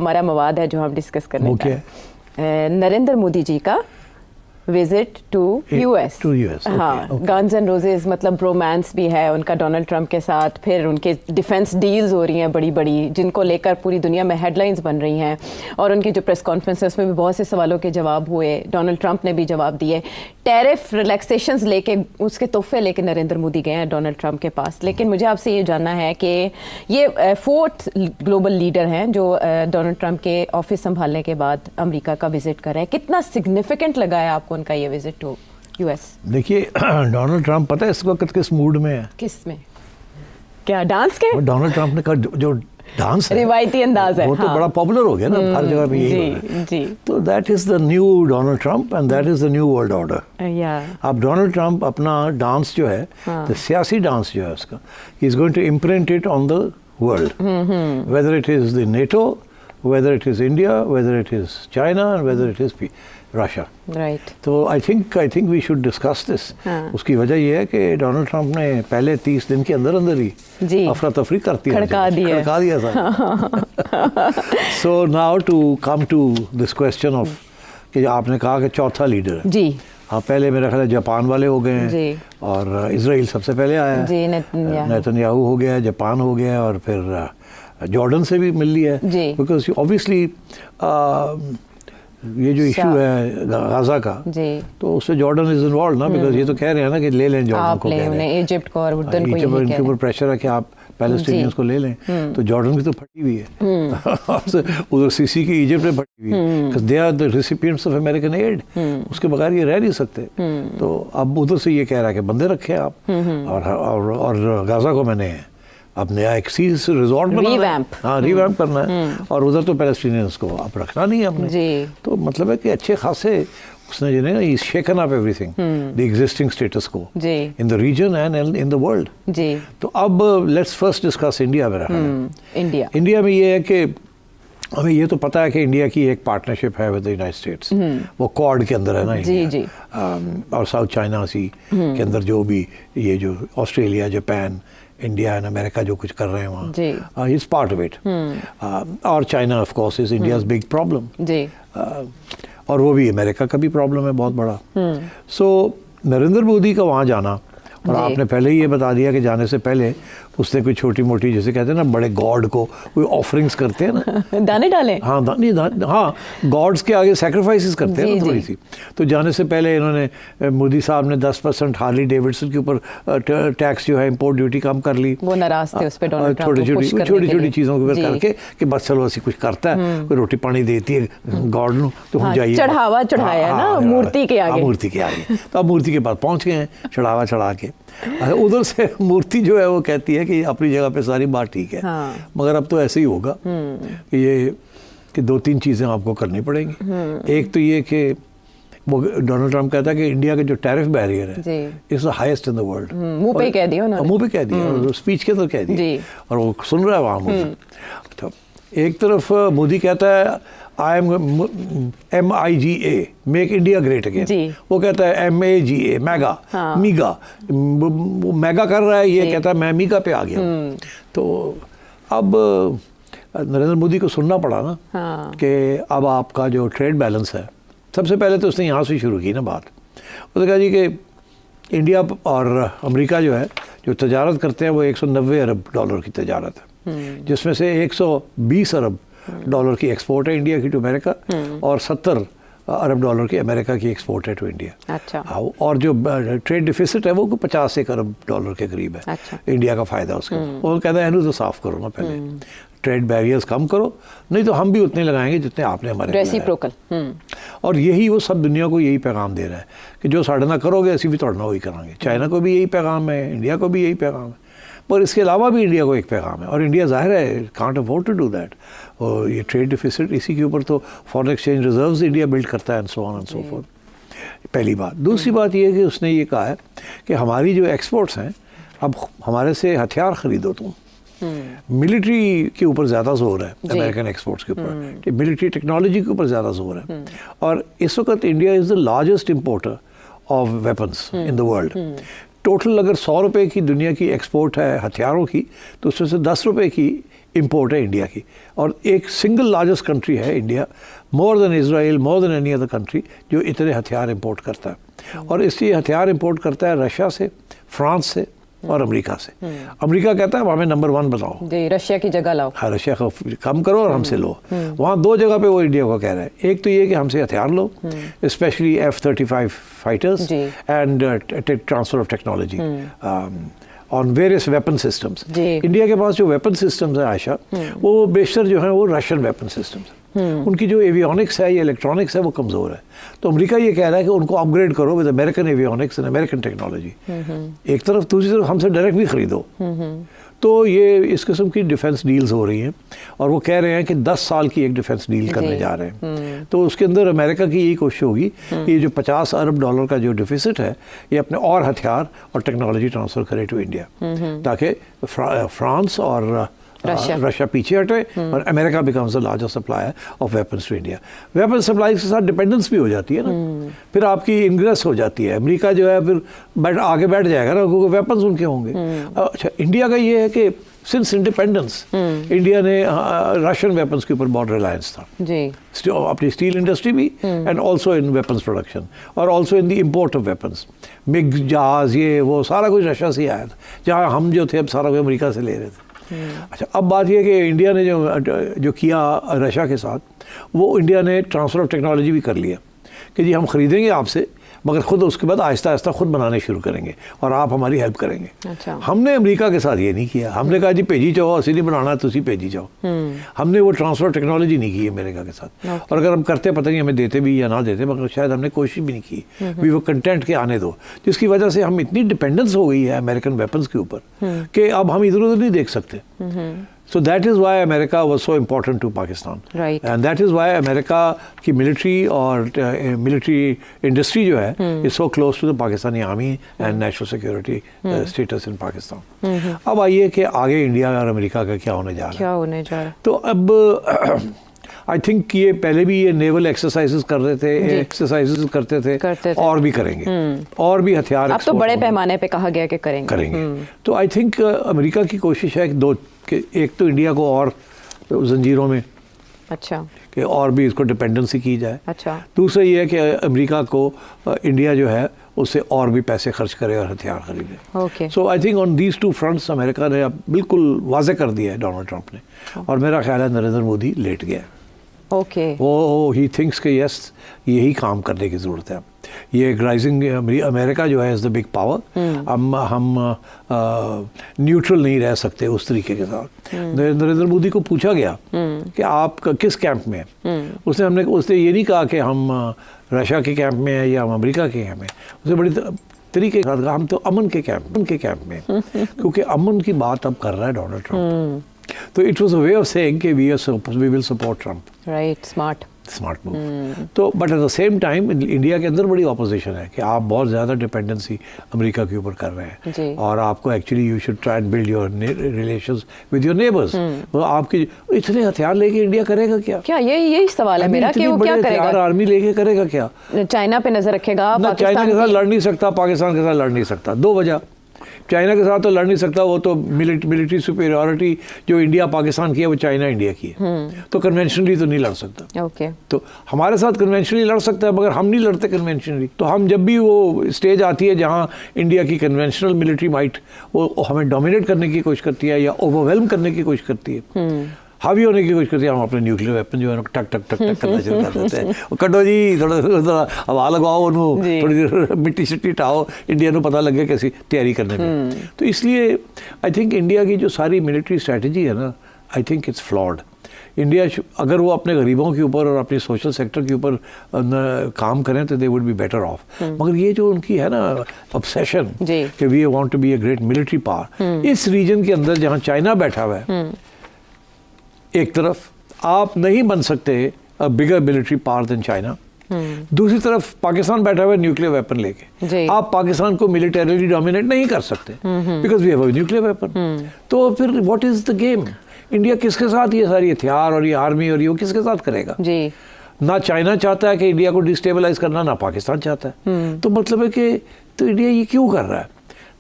हमारा मवाद है जो हम डिस्कस करने का नरेंद्र मोदी जी का विजिट टू यूएस। हाँ, गन्स एंड रोजेस, मतलब रोमांस भी है उनका डोनाल्ड ट्रंप के साथ। फिर उनके डिफेंस डील्स हो रही हैं बड़ी बड़ी, जिनको लेकर पूरी दुनिया में हेडलाइंस बन रही हैं। और उनकी जो प्रेस कॉन्फ्रेंस है उसमें भी बहुत से सवालों के जवाब हुए, डोनाल्ड ट्रंप ने भी जवाब दिए। टैरिफ रिलैक्सेशंस लेके, उसके तोहफे लेके नरेंद्र मोदी गए हैं डोनाल्ड ट्रंप के पास। लेकिन मुझे आपसे ये जानना है कि ये फोर्थ ग्लोबल लीडर हैं जो डोनाल्ड ट्रंप के ऑफिस संभालने के बाद अमेरिका का विजिट कर रहे हैं। कितना सिग्निफिकेंट लगा है आपको उनका ये विजिट टू यूएस? देखिए, डोनाल्ड ट्रंप पता है इस वक्त किस मूड में है? किस में? क्या डांस के? डोनाल्ड ट्रंप ने कहा जो डांस है, रिवायती अंदाज है, वो तो बड़ा पॉपुलर हो गया ना, हर जगह पे यही हो रहा है। जी। तो that is the new Donald Trump and that is the new world order. अब डोनाल्ड ट्रंप अपना डांस जो है, तो सियासी डांस जो है उसका, he is going to imprint it on the world, whether it is the NATO, whether it is India, whether it is China, and whether it is Russia. Right. तो I think we should discuss this. उसकी वजह ये है कि Donald Trump ने पहले 30 दिन के अंदर ही अफरा तफरी खड़का दिया था। So now to come to this question of कि आपने कहा कि चौथा लीडर है। जी। हाँ, पहले मेरा ख्याल है जापान वाले हो गए हैं, और इजराइल सबसे पहले आया है, नेतन्याहू हो गया, जापान हो गया, और फिर जॉर्डन से भी मिल लिया है, बिकॉज ऑब्वियसली ये जो इशू है गाजा का, तो उससे जॉर्डन इज इन्वॉल्व ना, बिकॉज ये तो कह रहे हैं ना कि ले लें जॉर्डन को, कह रहे हैं इजिप्ट को और उर्दन को, इनके ऊपर प्रेशर है कि आप पैलेस्टीनियंस को ले लें। तो जॉर्डन की तो फटी हुई है, उधर सीसी की इजिप्ट में फटी हुई है, because they are the recipients of American aid, उसके बगैर ये रह नहीं सकते। तो अब उधर से ये कह रहा है कि बंदे रखे आप, और गाजा को मैंने अब नया एक सी रिजॉर्ट बनाना, रिवैम्प करना है, और उधर तो पैलेस्टीनियंस को अब रखना नहीं है हमने। तो मतलब है कि अच्छे खासे उसने जो है shaken up everything, the existing status quo in the region and in the world. तो अब लेट्स फर्स्ट डिस्कस इंडिया में। इंडिया में ये है कि हमें ये तो पता है कि इंडिया की एक पार्टनरशिप है विद द यूनाइटेड स्टेट्स, वो क्वाड के अंदर है ना इंडिया, और साउथ चाइना सी के अंदर जो भी ये जो Australia, Japan, India and America जो कुछ कर रहे हैं वहाँ, इज पार्ट ऑफ इट, और China of course is India's big problem, और वो भी अमेरिका का भी प्रॉब्लम है बहुत बड़ा। सो नरेंद्र मोदी का वहाँ जाना, और आपने पहले ही ये बता दिया कि जाने से पहले उसने कोई छोटी मोटी, जैसे कहते हैं ना बड़े गॉड को कोई ऑफरिंग्स करते हैं ना, दाने डाले, हाँ हाँ, गॉड्स के आगे सैक्रिफाइसेस करते हैं ना थोड़ी सी। तो जाने से पहले इन्होंने, मोदी साहब ने 10% हार्ली डेविडसन के ऊपर टैक्स जो है इम्पोर्ट ड्यूटी कम कर ली। वो नाराज थे उस पे, छोटी चीज़ों के ऊपर करके कि बस चलो ऐसी कुछ करता है, कोई रोटी पानी देती है गॉड नो, तो हम जाइए, चढ़ावा चढ़ाया ना मूर्ति के आगे, तो अब मूर्ति के पास पहुँच गए हैं, चढ़ावा चढ़ा के। उधर से मूर्ति जो है वो कहती है कि अपनी जगह पे सारी बात ठीक है, मगर अब तो ऐसे ही होगा कि ये कि 2-3 चीज़ें आपको करनी पड़ेंगी। एक तो ये कि वो डोनाल्ड ट्रंप कहता है कि इंडिया का जो टैरिफ बैरियर है is the highest in the world. मुंह पे कह दिया उन्होंने, मुंह पे कह दिया, और स्पीच के अंदर कह दिया, और वो सुन रहा है वहाँ मुझे। तो एक तरफ मोदी कहता है I am MIGA, make India great again, वो कहता है MAGA, मैगा, मीगा, वो मैगा कर रहा है, ये कहता है मैं मीगा पे आ गया। तो अब नरेंद्र मोदी को सुनना पड़ा ना कि अब आपका जो ट्रेड बैलेंस है, सबसे पहले तो उसने यहाँ से शुरू की ना बात, उसने कहा जी कि इंडिया और अमेरिका जो है जो तजारत करते हैं वो 190 अरब डॉलर की तजारत है, जिसमें से 120 अरब डॉलर की एक्सपोर्ट है इंडिया की टू अमेरिका, और 70 अरब डॉलर की अमेरिका की एक्सपोर्ट है टू इंडिया। अच्छा। और जो ट्रेड डिफिसिट है वो 51 अरब डॉलर के करीब है। अच्छा। इंडिया का फ़ायदा उसका। वो कहता है इन्हें तो साफ़ करो ना पहले, ट्रेड बैरियर्स कम करो, नहीं तो हम भी उतने लगाएंगे जितने आपने हमारे रेसिप्रोकल। और यही वो सब दुनिया को यही पैगाम दे रहा है कि जो साढ़े ना करोगे ऐसी भी तोड़ ना वही कराएंगे। चाइना को भी यही पैगाम है, इंडिया को भी यही पैगाम है, पर इसके अलावा भी इंडिया को एक पैगाम है, और इंडिया ज़ाहिर है can't afford to do that. और ये ट्रेड डिफिसिट, इसी के ऊपर तो foreign exchange reserves India build करता है, and so on and so forth. पहली बात। दूसरी बात ये है कि उसने ये कहा है कि हमारी जो एक्सपोर्ट्स हैं, अब हमारे से हथियार ख़रीदो तुम, मिलिट्री के ऊपर ज़्यादा जोर है, अमेरिकन एक्सपोर्ट्स के ऊपर, मिलिट्री टेक्नोलॉजी के ऊपर ज़्यादा जोर है। और इस वक्त India is the largest importer of weapons in the world. Total अगर 100 रुपये की दुनिया की एक्सपोर्ट है हथियारों की, तो उसमें से 10 रुपये की इंपोर्ट है इंडिया की, और एक सिंगल लार्जेस्ट कंट्री है India, more than Israel, more than any other country, जो इतने हथियार इंपोर्ट करता है। और इसलिए हथियार इंपोर्ट करता है रशिया से, फ्रांस से और अमेरिका से। अमेरिका कहता है हमें नंबर 1 बनाओ, जी, रशिया की जगह लाओ। हाँ, रशिया को कम करो और हमसे लो। वहाँ 2 जगह पे वो इंडिया को कह रहा है, एक तो ये कि हमसे हथियार लो, specially F-35 fighters, and transfer of technology on various weapon systems. India के पास जो वेपन सिस्टम्स है आयशा, वो बेशतर जो है वो रशियन वेपन सिस्टम्स है। उनकी जो एवियोनिक्स है या इलेक्ट्रॉनिक्स है वो कमज़ोर है। तो अमेरिका ये कह रहा है कि उनको अपग्रेड करो with American avionics and American technology. एक तरफ, दूसरी तरफ हमसे डायरेक्ट भी खरीदो। तो ये इस किस्म की डिफेंस डील्स हो रही हैं, और वो कह रहे हैं कि 10 साल की एक डिफेंस डील करने जा रहे हैं। तो उसके अंदर अमेरिका की यही कोशिश होगी कि ये जो $50 अरब का जो डिफिसिट है, ये अपने और हथियार और टेक्नोलॉजी ट्रांसफ़र करे टू इंडिया, ताकि फ्रांस और रशिया पीछे हटे और America becomes the largest supplier of weapons to India. Weapon supply के साथ डिपेंडेंस भी हो जाती है ना, फिर आपकी इंग्रेस हो जाती है। अमेरिका जो है फिर आगे बैठ जाएगा ना, क्योंकि वेपन्स उनके होंगे। अच्छा, इंडिया का ये है कि सिंस इंडिपेंडेंस इंडिया ने रशियन वेपन्स के ऊपर बहुत रिलायंस था जी, अपनी स्टील इंडस्ट्री भी, and also in weapons production, और also in the import of weapons. MiG जहाज, ये वो सारा कुछ रशिया से आया था, जहाँ हम जो थे अब सारा कुछ अमेरिका से ले रहे थे। अच्छा, अब बात यह कि इंडिया ने जो किया रशिया के साथ, वो इंडिया ने ट्रांसफ़र ऑफ टेक्नोलॉजी भी कर लिया कि जी हम ख़रीदेंगे आपसे, मगर ख़ुद उसके बाद आहिस्ता आहिस्ता खुद बनाने शुरू करेंगे और आप हमारी हेल्प करेंगे। अच्छा। हमने अमेरिका के साथ ये नहीं किया। हमने कहा जी भेजी जाओ, असी नहीं बनाना, तुसी भेजी जाओ। हमने वो ट्रांसफ़र टेक्नोलॉजी नहीं की अमेरिका के साथ। और अगर हम करते, पता नहीं हमें देते भी या ना देते, मगर शायद हमने कोशिश भी नहीं की। वी वो कंटेंट के आने दो, जिसकी वजह से हम इतनी डिपेंडेंस हो गई है अमेरिकन वेपन्स के ऊपर कि अब हम इधर उधर नहीं देख सकते। So that is why America was so important to Pakistan. Right. And that is why America की military और military industry जो है is so close to the Pakistani army and national security status in Pakistan. अब आइए कि आगे India और America का क्या होने जा रहा है। क्या होने जा रहा है? तो अब आई थिंक ये पहले भी ये नेवल एक्सरसाइजेस कर रहे थे, एक्सरसाइजेस करते थे और भी करेंगे, और भी हथियार अब तो बड़े पैमाने पे कहा गया कि करेंगे। तो आई थिंक अमेरिका की कोशिश है कि एक तो इंडिया को और जंजीरों में, अच्छा, कि और भी इसको डिपेंडेंसी की जाए। अच्छा। दूसरा ये है कि अमेरिका को इंडिया जो है उससे और भी पैसे खर्च करे और हथियार खरीदे। Okay. So I think on these 2 fronts America ने अब बिल्कुल वाजे कर दिया है डोनाल्ड ट्रंप ने, और मेरा ख्याल है नरेंद्र मोदी लेट गया। ओके। वो ही थिंक्स कि यस, यही काम करने की ज़रूरत है। ये राइजिंग अमेरिका जो है इज़ द बिग पावर। हम न्यूट्रल नहीं रह सकते उस तरीके के साथ। नरेंद्र मोदी को पूछा गया कि आप किस कैंप में हैं। उसने ये नहीं कहा कि हम रशिया के कैंप में हैं या हम अमेरिका के कैंप में। उसने बड़ी तरीके के साथ कहा हम तो अमन के कैंप में क्योंकि अमन की बात अब कर रहा है डोनाल्ड ट्रंप। तो it was a way of saying कि we will support Trump. Right, smart move. तो but at the same time India के अंदर बड़ी ऑपोजिशन है कि आप बहुत ज़्यादा डिपेंडेंसी अमेरिका के ऊपर कर रहे हैं, और आपको actually you should try and build your relations with your neighbours. तो आपके इतने हथियार लेके इंडिया करेगा क्या? यही सवाल है मेरा कि वो क्या करेगा? आर्मी लेके करेगा क्या? चाइना पे नजर रखेगा? ना चाइना के साथ लड़ नहीं सकता, पाकिस्तान के साथ लड़ नहीं सकता। 2 वजह। चाइना के साथ तो लड़ नहीं सकता, वो तो मिलिट्री सुपीरियरिटी जो इंडिया पाकिस्तान की है वो चाइना इंडिया की है, तो कन्वेंशनली तो नहीं लड़ सकता। ओके। तो हमारे साथ कन्वेंशनली लड़ सकता है, मगर हम नहीं लड़ते कन्वेंशनली। तो हम जब भी वो स्टेज आती है जहाँ इंडिया की कन्वेंशनल मिलिट्री माइट वो हमें डोमिनेट करने की कोशिश करती है या ओवरवेलम करने की कोशिश करती है, हावी होने की कोशिश करती है, हम अपने न्यूक्लियर वेपन जो है ना टक टक टक टक करना शुरू कर देते हैं। कटो जी, थोड़ा हवा लगाओ, उन्होंने थोड़ी देर मिट्टी शिट्टी टाओ, इंडिया को पता लगे कैसी तैयारी करने में। तो इसलिए आई थिंक इंडिया की जो सारी मिलिट्री स्ट्रैटेजी है ना, I think it's flawed. India अगर वो अपने गरीबों के ऊपर और अपने सोशल सेक्टर के ऊपर काम करें तो they would be better off. मगर ये जो उनकी है ना ऑब्सेशन कि we want to be a great military power, इस रीजन के अंदर जहाँ चाइना बैठा हुआ है एक तरफ, आप नहीं बन सकते बिगर मिलिट्री पावर देन चाइना। दूसरी तरफ पाकिस्तान बैठा हुआ है न्यूक्लियर वेपन लेके, आप पाकिस्तान को मिलिटरीली डोमिनेट नहीं कर सकते because we have a nuclear weapon. तो फिर what is the game? India किसके साथ ये सारी हथियार और ये आर्मी और ये वो किसके साथ करेगा? जी। ना चाइना चाहता है कि इंडिया को डिस्टेबलाइज करना, ना पाकिस्तान चाहता है। तो मतलब है कि तो इंडिया ये क्यों कर रहा है?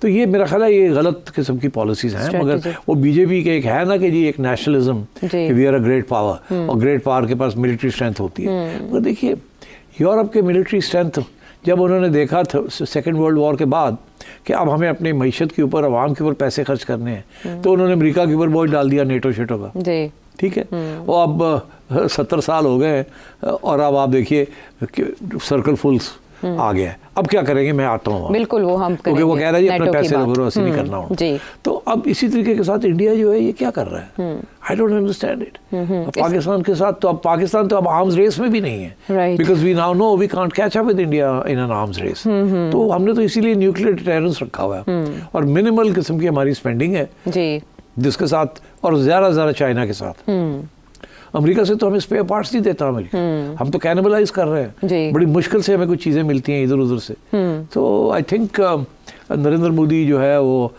तो ये मेरा ख्याल है ये गलत किस्म की पॉलिसीज हैं, मगर वो बीजेपी के एक है ना कि जी एक नेशनलिज्म कि we are a great power, और ग्रेट पावर के पास मिलिट्री स्ट्रेंथ होती है। मगर देखिए यूरोप के मिलिट्री स्ट्रेंथ जब उन्होंने देखा था सेकेंड वर्ल्ड वॉर के बाद कि अब हमें अपनी मईशत के ऊपर, आवाम के ऊपर पैसे खर्च करने हैं, तो उन्होंने अमेरिका के ऊपर बोझ डाल दिया नेटो शेटो का। ठीक है, वो अब 70 साल हो गए और अब आप देखिए सर्कल फुल्स आ गया है। अब क्या करेंगे, मैं आता हूँ। बिल्कुल, वो हम क्योंकि वो कह रहा है जी अपने पैसे लगो वैसे नहीं करना हो। तो अब इसी तरीके के साथ इंडिया जो है ये क्या कर रहा है, I don't understand it. Pakistan के साथ तो अब पाकिस्तान तो अब आर्म्स रेस में भी नहीं है, because we now know we can't catch up with India in an arms race. तो हमने तो इसीलिए न्यूक्लियर डिटरेंस रखा हुआ है और मिनिमल किस्म की हमारी स्पेंडिंग है जिसके साथ, और ज़्यादा चाइना के साथ। अमेरिका से तो हमें स्पेयर पार्ट्स नहीं देता अमेरिका, हम तो कैनिबलाइज कर रहे हैं, बड़ी मुश्किल से हमें कुछ चीज़ें मिलती हैं इधर उधर से। तो आई थिंक नरेंद्र मोदी जो है वो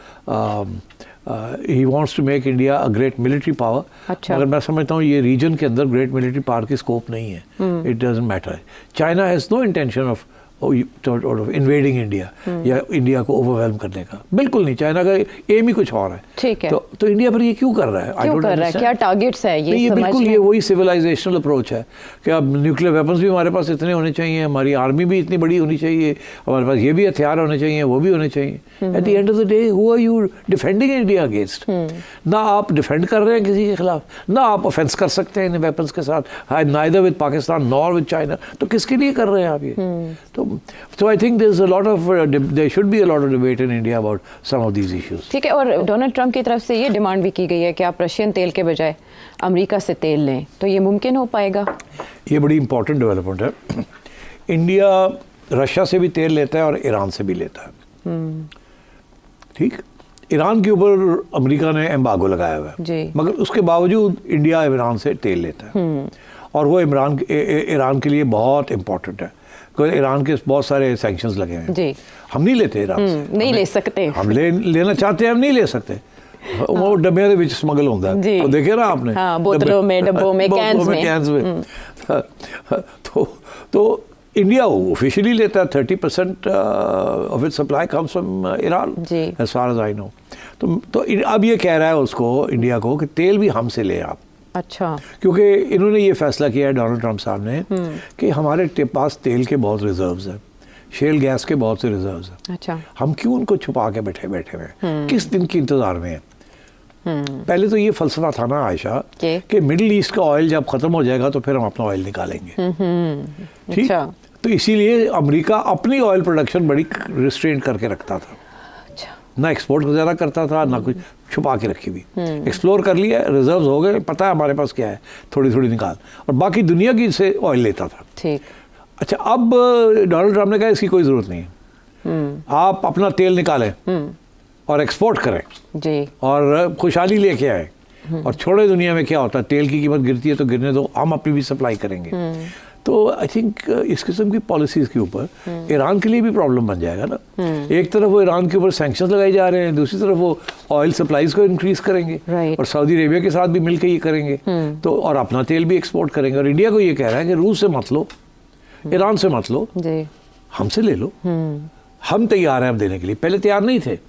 ही wants to make India a great military power. मगर मैं समझता हूँ ये रीजन के अंदर ग्रेट मिलिट्री पावर की स्कोप नहीं है, it doesn't matter. China has no intention of invading India या इंडिया को ओवरवेलम करने का, बिल्कुल नहीं। चाइना का एम ही कुछ और है। ठीक है, तो इंडिया पर ये क्यों कर रहा है, क्यों कर रहा है, क्या टारगेट्स है ये बिल्कुल ये वही सिविलाइजेशनल अप्रोच है कि अब न्यूक्लियर वेपन्स भी हमारे पास इतने होने चाहिए, हमारी आर्मी भी इतनी बड़ी होनी चाहिए, हमारे पास ये भी हथियार होने चाहिए, वो भी होने चाहिए। At the end of the day who are you defending India against? ना आप डिफेंड कर रहे हैं किसी के खिलाफ, ना आप ऑफेंस कर सकते हैं इन वेपन्स के साथ, neither with Pakistan nor with China. तो किसके लिए कर रहे हैं आप ये? So I think there's a lot of there should be a lot of debate in India about some of these issues. ठीक है, और डोनाल्ड ट्रंप की तरफ से ये डिमांड भी की गई है कि आप रशियन तेल के बजाय अमेरिका से तेल लें, तो ये मुमकिन हो पाएगा? ये बड़ी इंपॉर्टेंट डेवलपमेंट है। इंडिया रशिया से भी तेल लेता है और ईरान से भी लेता है। ठीक, ईरान के ऊपर अमेरिका ने एम्बार्गो लगाया हुआ है, मगर उसके बावजूद इंडिया ईरान से तेल लेता है और वो ईरान के लिए बहुत इंपॉर्टेंट है। ईरान के बहुत सारे सैंक्शंस लगे हैं, हम नहीं लेते ईरान से, नहीं ले सकते, हम लेना चाहते हैं, हम नहीं ले सकते। वो डब्बे के विच स्मगल होता है, तो देखे ना आपने, बोतलों में, डब्बों में, कैंस में। तो इंडिया ऑफिशियली लेता है 30% of its supply comes from Iran as far as I know. तो अब ये कह रहा है उसको, इंडिया को, कि तेल भी हमसे ले आप। अच्छा, क्योंकि इन्होंने ये फैसला किया है डोनाल्ड ट्रंप साहब ने कि हमारे पास तेल के बहुत रिजर्व्स हैं, शेल गैस के बहुत से रिजर्व्स हैं। अच्छा, हम क्यों उनको छुपा के बैठे हैं, किस दिन के इंतजार में हैं? पहले तो ये फलसफा था ना आयशा कि मिडिल ईस्ट का ऑयल जब खत्म हो जाएगा तो फिर हम अपना ऑयल निकालेंगे। ठीक, तो इसीलिए अमेरिका अपनी ऑयल प्रोडक्शन बड़ी रिस्ट्रेंट करके रखता था, ना एक्सपोर्ट ज़्यादा करता था, ना कुछ, छुपा के रखी हुई। एक्सप्लोर कर लिया, रिजर्व्स हो गए, पता है हमारे पास क्या है, थोड़ी थोड़ी निकाल, और बाकी दुनिया की से ऑयल लेता था। ठीक, अच्छा, अब डोनाल्ड ट्रंप ने कहा इसकी कोई ज़रूरत नहीं है, आप अपना तेल निकालें और एक्सपोर्ट करें जी, और खुशहाली लेके आए, और छोड़े दुनिया में क्या होता है, तेल की कीमत गिरती है तो गिरने दो, हम अपनी भी सप्लाई करेंगे। तो आई थिंक इस किस्म की पॉलिसीज़ के ऊपर ईरान के लिए भी प्रॉब्लम बन जाएगा ना। एक तरफ वो ईरान के ऊपर सैंक्शंस लगाए जा रहे हैं, दूसरी तरफ वो ऑयल सप्लाईज को इंक्रीज करेंगे और सऊदी अरेबिया के साथ भी मिलकर ये करेंगे, तो और अपना तेल भी एक्सपोर्ट करेंगे। और इंडिया को ये कह रहा है कि रूस से मत लो, ईरान से मत लो, हमसे ले लो, हम तैयार हैं अब देने के लिए, पहले तैयार नहीं थे।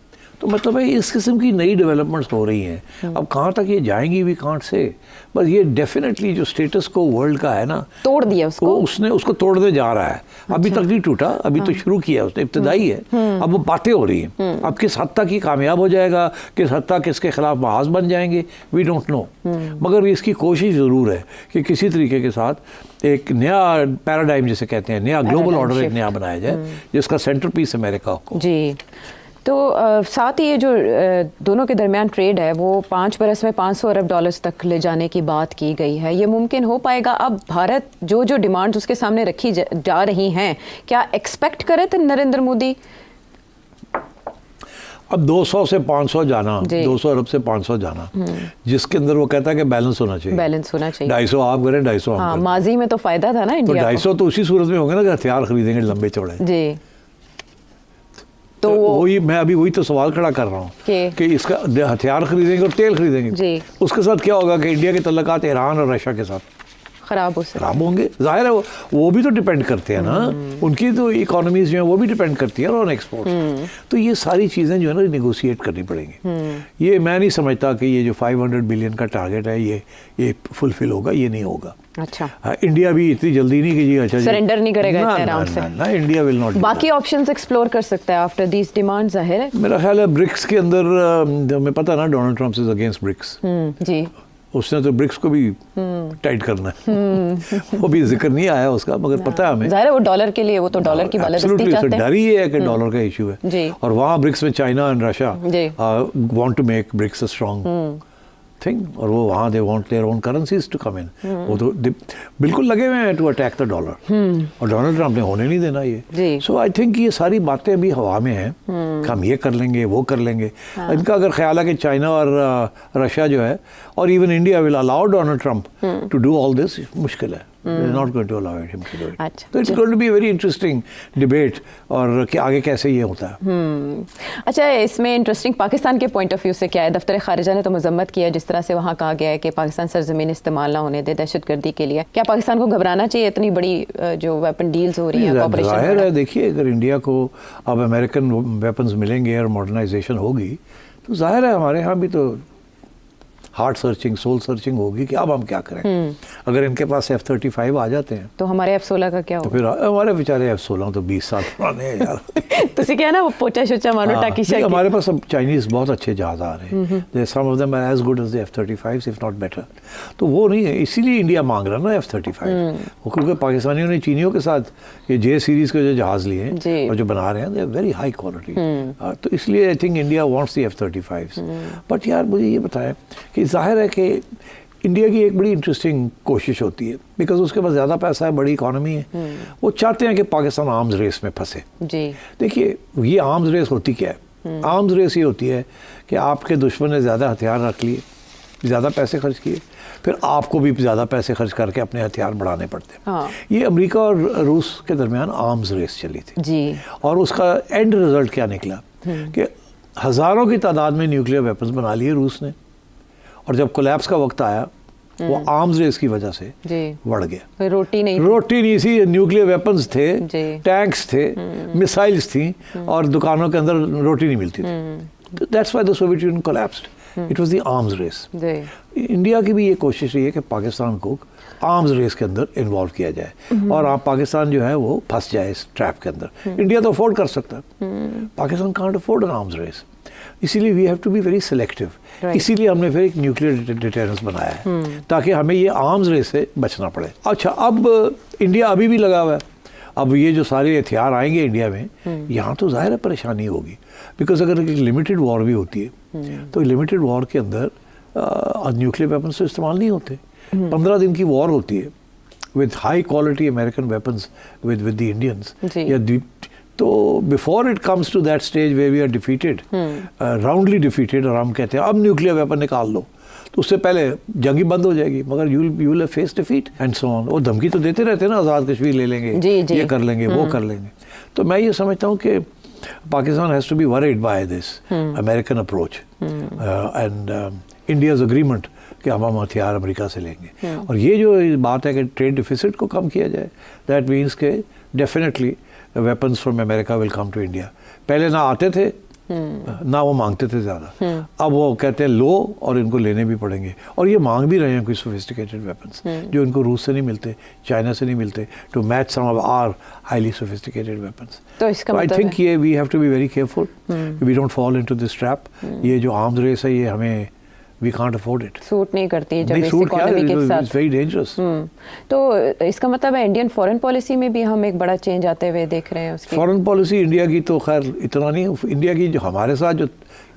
तो मतलब है इस किस्म की नई डेवलपमेंट्स हो रही हैं। अब कहाँ तक ये जाएंगी वी कांट से, बस ये डेफिनेटली जो स्टेटस को वर्ल्ड का है ना, तोड़ दिया उसको, उसने उसको तोड़ने जा रहा है। अच्छा, अभी तक नहीं टूटा, अभी तो शुरू किया उसने, इब्तदाई है, अब वो बातें हो रही हैं। अब किस हद तक ये कामयाब हो जाएगा, किस हद तक इसके खिलाफ महाज बन जाएंगे, वी डोंट नो। मगर इसकी कोशिश ज़रूर है कि किसी तरीके के साथ एक नया पैराडाइम जिसे कहते हैं, नया ग्लोबल ऑर्डर एक नया बनाया जाए जिसका सेंटर पीस अमेरिका हो जी। तो साथ ही ये जो दोनों के दरमियान ट्रेड है वो 5 बरस में $500 अरब तक ले जाने की बात की गई है, ये मुमकिन हो पाएगा? अब भारत जो डिमांड्स उसके सामने रखी जा रही हैं, क्या एक्सपेक्ट करे थे नरेंद्र मोदी? अब 200 से 500 जाना, 200 अरब से 500 जाना, जिसके अंदर वो कहता है कि बैलेंस होना चाहिए, बैलेंस होना चाहिए, 250 आप करें, 250 हम करें। माजी में तो फायदा था ना इंडिया को। 250 तो उसी सूरत में होंगे ना कि हथियार खरीदेंगे लंबे चौड़े जी। तो वही मैं अभी वही तो सवाल खड़ा कर रहा हूँ कि इसका हथियार खरीदेंगे और तेल खरीदेंगे, उसके साथ क्या होगा कि इंडिया के तल्लुकात ईरान और रशिया के साथ खराब होंगे। जाहिर है वो भी तो डिपेंड करते हैं ना, उनकी तो इकोनॉमीज जो है वो भी डिपेंड करती है ऑन एक्सपोर्ट। तो ये सारी चीज़ें जो है ना निगोशिएट करनी पड़ेंगी। ये मैं नहीं समझता कि ये जो 500 बिलियन का टारगेट है ये फुलफिल होगा, ये नहीं होगा। अच्छा, इंडिया भी इतनी जल्दी नहीं कि जी अच्छा सरेंडर नहीं करेगा इतने आराम से ना, इंडिया विल नॉट। बाकी ऑप्शंस एक्सप्लोर कर सकता है आफ्टर दीस डिमांड, जाहिर है। मेरा ख्याल है ब्रिक्स के अंदर हमें पता ना Donald Trump is against BRICS. जी, उसने तो ब्रिक्स को भी टाइट करना है। वो भी जिक्र नहीं आया उसका, मगर पता है हमें, जाहिर है वो डॉलर के लिए, वो तो डॉलर की बालादस्ती चाहते हैं। डर ही है कि डॉलर का इशू है जी। और वहाँ ब्रिक्स में China and Russia want to make BRICS a strong thing, और वो वहाँ they want their own currencies to come in. वो तो बिल्कुल लगे हुए हैं टू अटैक द डॉलर, और डोनाल्ड ट्रम्प ने होने नहीं देना ये। सो आई थिंक ये सारी बातें अभी हवा में हैं कि हम ये कर लेंगे वो कर लेंगे। इनका अगर ख्याल है कि चाइना और रशिया जो है और even India will allow Donald Trump to do all this, मुश्किल है। They're not going to allow him to do it. अच्छा, so it's going to be a very interesting debate और कि आगे कैसे ये होता है। अच्छा, इसमें इंटरेस्टिंग पाकिस्तान के पॉइंट ऑफ व्यू से क्या है? दफ्तर खारिजा ने तो मजम्मत किया जिस तरह से वहाँ कहा गया है कि पाकिस्तान सरजमीन इस्तेमाल ना होने दे दहशतगर्दी के लिए। क्या पाकिस्तान को घबराना चाहिए? इतनी बड़ी जो वेपन डील्स हो रही हैं, जाहिर है देखिए अगर इंडिया को अब अमेरिकन वेपन्स मिलेंगे और मॉडर्नाइजेशन होगी तो जाहिर है हमारे यहाँ भी तो हार्ट सर्चिंग सोल सर्चिंग होगी कि अब हम क्या करें। अगर इनके पास F-35 आ जाते हैं तो हमारे F-16 का क्या होगा? तो फिर हमारे बेचारे F-16 तो 20 साल पुराने हैं यार। तो क्या है ना वो पोचा शोचा मानो टाकी शाकी। हमारे पास अब चाइनीज बहुत अच्छे जहाज आ रहे हैं, some of them are as good as the F-35 if not better. तो वो नहीं है, इसीलिए इंडिया मांग रहा है ना F-35, क्योंकि पाकिस्तानियों ने चीनियों के साथ ये J सीरीज के जो जहाज लिए हैं और जो बना रहे हैं they are very high quality. तो इसलिए I think India wants the F-35। But यार मुझे ये बताएं कि जाहिर है कि इंडिया की एक बड़ी इंटरेस्टिंग कोशिश होती है बिकॉज उसके पास ज़्यादा पैसा है, बड़ी इकॉनमी है, वो चाहते हैं कि पाकिस्तान आर्म्स रेस में फंसे। जी देखिए ये आर्म्स रेस होती क्या है? आर्म्स रेस ये होती है कि आपके दुश्मन ने ज़्यादा हथियार रख लिए, ज़्यादा पैसे खर्च किए, फिर आपको भी ज़्यादा पैसे खर्च करके अपने हथियार बढ़ाने पड़ते हैं। हाँ। ये अमेरिका और रूस के दरमियान आर्म्स रेस चली थी जी। और उसका एंड रिजल्ट क्या निकला कि हज़ारों की तादाद में न्यूक्लियर वेपन्स बना लिए रूस ने, और जब कोलैप्स का वक्त आया वो आर्म्स रेस की वजह से बढ़ गया। रोटी नहीं थी, न्यूक्लियर वेपन्स थे, टैंक्स थे, मिसाइल्स थी और दुकानों के अंदर रोटी नहीं मिलती थी। That's why the Soviet Union collapsed. It was the arms race. India की भी ये कोशिश रही है कि पाकिस्तान को आर्म्स रेस के अंदर इन्वॉल्व किया जाए और आप पाकिस्तान जो है वो फंस जाए इस ट्रैप के अंदर। इंडिया तो अफोर्ड कर सकता है, Pakistan can't afford an arms race. इसीलिए we have to be very selective. इसीलिए हमने फिर एक न्यूक्लियर डिटेरेंस बनाया है ताकि हमें ये आर्म्स रेस से बचना पड़े। अच्छा, अब इंडिया अभी भी लगा हुआ है, अब ये जो सारे हथियार आएंगे इंडिया में, यहाँ तो जाहिर है परेशानी होगी बिकॉज अगर एक लिमिटेड वॉर भी होती है तो लिमिटेड वॉर के अंदर न्यूक्लियर वेपन्स तो इस्तेमाल नहीं होते। 15 दिन की वॉर होती है with high quality American weapons with the Indians या तो before it comes to that stage way we are defeated, roundly defeated, और हम कहते हैं अब न्यूक्लियर वेपन निकाल लो, तो उससे पहले जंग ही बंद हो जाएगी, मगर you will face defeat and so on. वो धमकी तो देते रहते हैं ना, आज़ाद कश्मीर ले लेंगे, ये कर लेंगे, वो कर लेंगे। तो मैं ये समझता हूँ कि Pakistan has to be worried by this American approach and India's agreement कि हम हथियार अमेरिका से लेंगे। और ये जो बात है कि ट्रेड डिफिसिट को कम किया जाए, दैट मीन्स के definitely weapons from America will come to India. पहले ना आते थे ना वो मांगते थे ज़्यादा, अब वो कहते हैं लो और इनको लेने भी पड़ेंगे, और ये मांग भी रहे हैं कोई सोफिस्टिकेटेड वेपन्स जो इनको रूस से नहीं मिलते, चाइना से नहीं मिलते, to match some of our highly sophisticated weapons. तो इसका आई थिंक ये we have to be very careful, we don't fall into this trap. ये जो आर्म्स रेस है ये हमें we can't afford it. Suit नहीं करती जब इस इकोनॉमी के साथ। It's very dangerous. तो इसका मतलब है इंडियन फॉरेन पॉलिसी में भी हम एक बड़ा चेंज आते हुए देख रहे हैं उसकी। फॉरेन पॉलिसी इंडिया की तो खैर इतना नहीं, इंडिया की जो हमारे साथ जो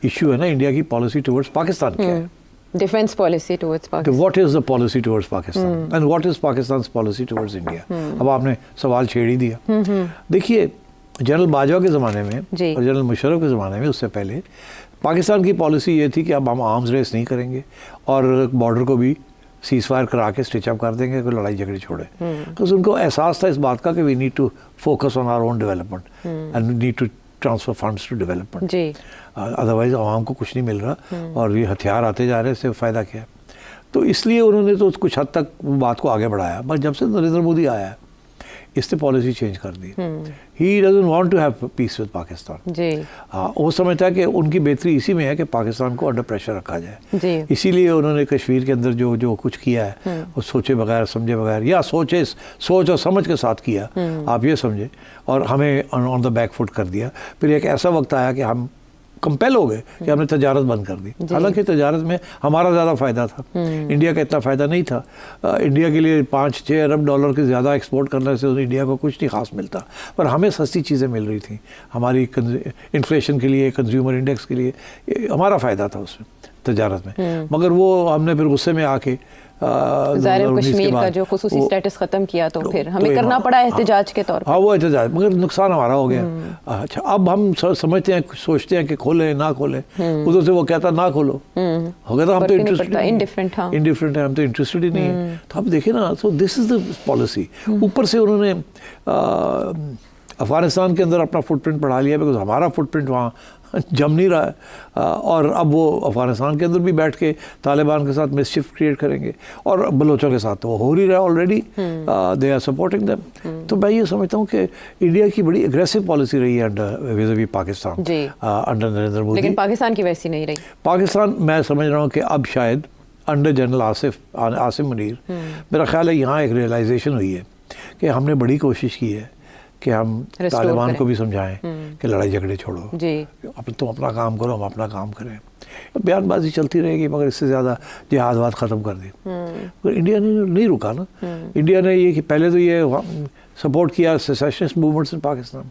इशू है ना, इंडिया की पॉलिसी टुवर्ड्स पाकिस्तान क्या है? Defence policy towards Pakistan. What is the policy towards Pakistan and what is Pakistan's policy towards India? अब आपने सवाल छेड़ ही दिया। देखिए जनरल बाजवा के ज़माने में और जनरल मुशर्रफ के ज़माने में, उससे पहले पाकिस्तान की पॉलिसी ये थी कि अब हम आर्म्स रेस नहीं करेंगे और बॉर्डर को भी सीज फायर करा के स्टिच अप कर देंगे, कोई लड़ाई झगड़े छोड़े। बिकॉज उनको एहसास था इस बात का कि we need to focus on our own development and need to transfer funds to development, otherwise आवाम को कुछ नहीं मिल रहा और ये हथियार आते जा रहे हैं, इससे फ़ायदा क्या है। तो इसलिए उन्होंने तो कुछ हद तक बात को आगे बढ़ाया, पर जब से नरेंद्र मोदी आया है इसने पॉलिसी चेंज कर दी। He doesn't want to have peace with Pakistan ji. हाँ, वो समझता है कि उनकी बेहतरी इसी में है कि पाकिस्तान को अंडर प्रेशर रखा जाए जी। इसीलिए उन्होंने कश्मीर के अंदर जो कुछ किया है वो सोचे बगैर समझे बगैर, या सोच और समझ के साथ किया, आप ये समझे, और हमें ऑन द बैक फुट कर दिया। फिर एक ऐसा वक्त आया कि हम कंपेल हो गए कि हमने तजारत बंद कर दी। हालांकि तजारत में हमारा ज़्यादा फ़ायदा था, इंडिया का इतना फ़ायदा नहीं था। इंडिया के लिए 5-6 अरब डॉलर के ज़्यादा एक्सपोर्ट करने से इंडिया को कुछ नहीं खास मिलता, पर हमें सस्ती चीज़ें मिल रही थी। हमारी इन्फ्लेशन के लिए, कंज्यूमर इंडेक्स के लिए हमारा फ़ायदा था उसमें तजारत में। मगर वो हमने फिर गुस्से में आके कश्मीर का जो खुसूसी स्टेटस खत्म किया तो फिर हमें करना पड़ा एहतजाज के तौर पर। हाँ, वो एहतजाज, मगर नुकसान हमारा हो गया। अच्छा, अब हम समझते हैं, सोचते हैं कि खोलें ना खोलें, उधर से वो कहता ना खोलो, हो गया तो हम तो इंडिफरेंट है, हम तो इंटरेस्टेड ही नहीं है। तो आप देखिए ना, so this is the policy. ऊपर से उन्होंने अफगानिस्तान के अंदर अपना फुटप्रिंट बढ़ा लिया, बिकॉज हमारा फुटप्रिंट वहाँ जम नहीं रहा है, और अब वो अफगानिस्तान के अंदर भी बैठ के तालिबान के साथ मिसचिफ क्रिएट करेंगे, और बलोचों के साथ तो वो हो ही रहा है already, they are supporting them. तो मैं ये समझता हूँ कि इंडिया की बड़ी एग्रेसिव पॉलिसी रही है अंडर विज़ पाकिस्तान, अंडर नरेंद्र मोदी। लेकिन पाकिस्तान की वैसी नहीं रही। पाकिस्तान, मैं समझ रहा हूँ कि अब शायद अंडर जनरल आसिम मुनीर, मेरा ख्याल है यहाँ एक रियलाइजेशन हुई है कि हमने बड़ी कोशिश की है कि हम तालिबान को भी समझाएं कि लड़ाई झगड़े छोड़ो जी, अब तुम अपना काम करो, हम अपना काम करें। बयानबाजी चलती रहेगी, मगर इससे ज़्यादा जिहाद ख़त्म कर दी। पर इंडिया ने नहीं रुका ना। इंडिया ने ये कि पहले तो ये सपोर्ट किया सेसेशनिस्ट मूवमेंट्स इन पाकिस्तान,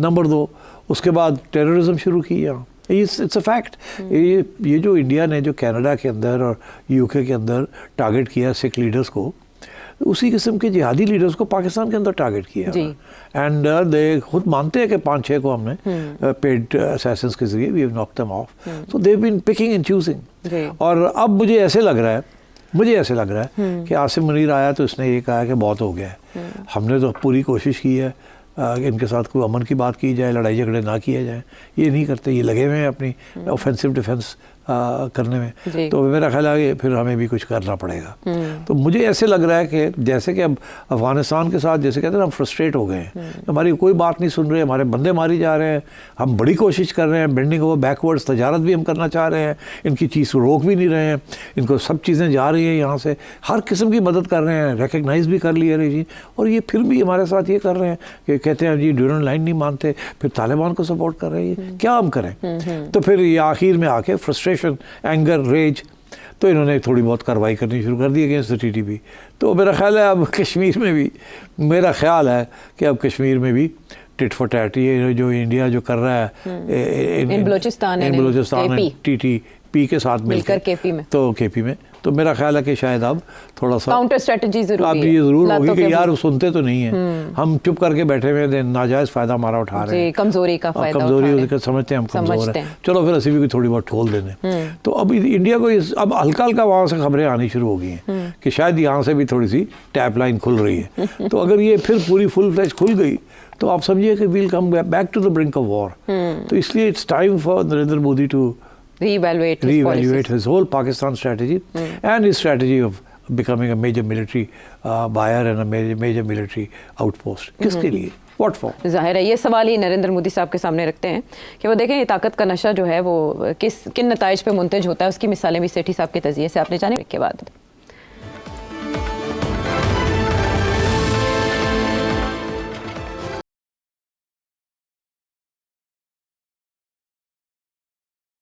नंबर 2 उसके बाद टेररिज्म शुरू की यहाँ। It's a fact. ये जो इंडिया ने जो कनाडा के अंदर और यूके के अंदर टारगेट किया सिख लीडर्स को, उसी किस्म के जिहादी लीडर्स को पाकिस्तान के अंदर टारगेट किया। एंड दे खुद मानते हैं कि 5-6 को हमने पेड असैसिन्स के जरिए we have knocked them off. So they have been picking and choosing. और अब मुझे ऐसे लग रहा है कि आसिम मुनीर आया तो इसने ये कहा कि बहुत हो गया है, हमने तो पूरी कोशिश की है इनके साथ कोई अमन की बात की जाए, लड़ाई झगड़े ना किया जाए, ये नहीं करते, ये लगे हुए हैं अपनी ऑफेंसिव डिफेंस करने में। तो मेरा ख्याल है कि फिर हमें भी कुछ करना पड़ेगा। तो मुझे ऐसे लग रहा है कि जैसे कि अब अफगानिस्तान के साथ जैसे कहते हैं हम फ्रस्ट्रेट हो गए हैं, हमारी कोई बात नहीं सुन रहे, हमारे बंदे मारी जा रहे हैं, हम बड़ी कोशिश कर रहे हैं, बेंडिंग ओवर बैकवर्ड्स तजारत भी हम करना चाह रहे हैं, इनकी चीज़ को रोक भी नहीं रहे हैं, इनको सब चीज़ें जा रही हैं यहाँ से, हर किस्म की मदद कर रहे हैं, रिकग्नाइज़ भी कर लिया जी, और ये फिर भी हमारे साथ ये कर रहे हैं कि कहते हैं जी ड्यूरेंट लाइन नहीं मानते, फिर तालिबान को सपोर्ट कर रहे हैं, क्या हम करें। तो फिर ये आखिर में आके फ्रस्ट्रेशन, एंगर, रेज, तो इन्होंने थोड़ी बहुत कार्रवाई करनी शुरू कर दी अगेंस्ट द टीटीपी। तो मेरा ख्याल है अब कश्मीर में भी, मेरा ख्याल है कि अब कश्मीर में भी टिट फॉर टैट, ये जो इंडिया जो कर रहा है इन बलोचिस्तान टीटीपी के साथ मिलकर केपी में, तो मेरा ख्याल है कि शायद अब थोड़ा सा काउंटर स्ट्रेटजी जरूर होगी कि यार सुनते तो नहीं है, हम चुप करके बैठे हुए, नाजायज फायदा हमारा उठा रहे हैं, कमजोरी का फायदा समझते हैं हम कमजोर हैं, चलो फिर ਅਸੀਂ भी थोड़ी बहुत ठोल देने। तो अब इंडिया को अब हल्का हल्का वहाँ से खबरें आनी शुरू हो गई हैं कि शायद यहाँ से भी थोड़ी सी टैप लाइन खुल रही है। तो अगर ये फिर पूरी फुल फ्लैश खुल गई तो आप समझिए कि we'll come back to the brink of war. तो इसलिए it's time for Narendra Modi to reevaluate his whole Pakistan strategy and his strategy of becoming a major military buyer and a major military outpost. किसके लिए? What for? जाहिर है ये सवाल ही नरेंद्र मोदी साहब के सामने रखते हैं कि वो देखें ये ताकत का नशा जो है वो किन नताइज पे मुंतज होता है, उसकी मिसालें भी सेठी साहब के तजिए से आपने जाने के बाद